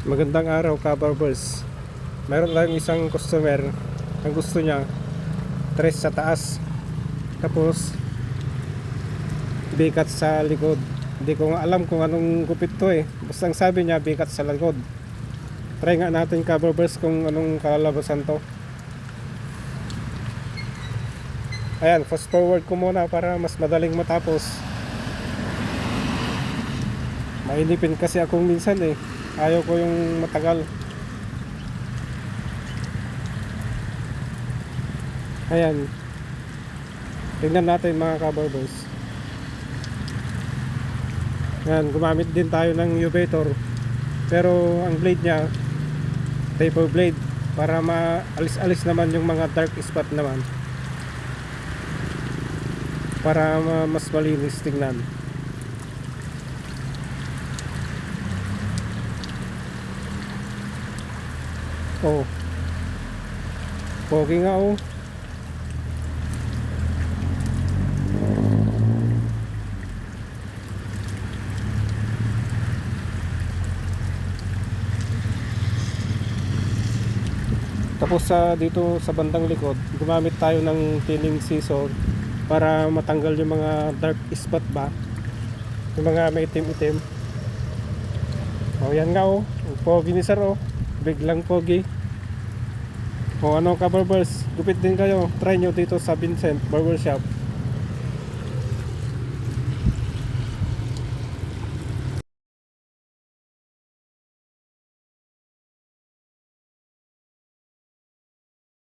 Magandang araw ka barbers. Mayroon tayong isang customer. Ang gusto niya tres sa taas, tapos bikat sa likod. Hindi ko nga alam kung anong gupit to eh. Basta ang sabi niya bikat sa likod. Try nga natin ka barbers kung anong kalalabasan to. Ayan, fast forward ko muna para mas madaling matapos. Mainipin kasi akong minsan eh. Ayaw ko yung matagal. Ayan. Tingnan natin mga kabarbers. Ayan, gumamit din tayo ng Uvator. Pero ang blade nya taper blade para maalis-alis naman yung mga dark spot naman. Para mas malinis tingnan. Oh. Pogi nga oh. Tapos dito sa bandang likod, gumamit tayo ng thinning scissor para matanggal yung mga dark spot ba. Yung mga may itim-itim. Oh, yan nga oh. Pogi ni sir oh. Biglang pogi. O ano ka barbers, gupit din kayo. Try nyo dito sa Vincent Barbershop.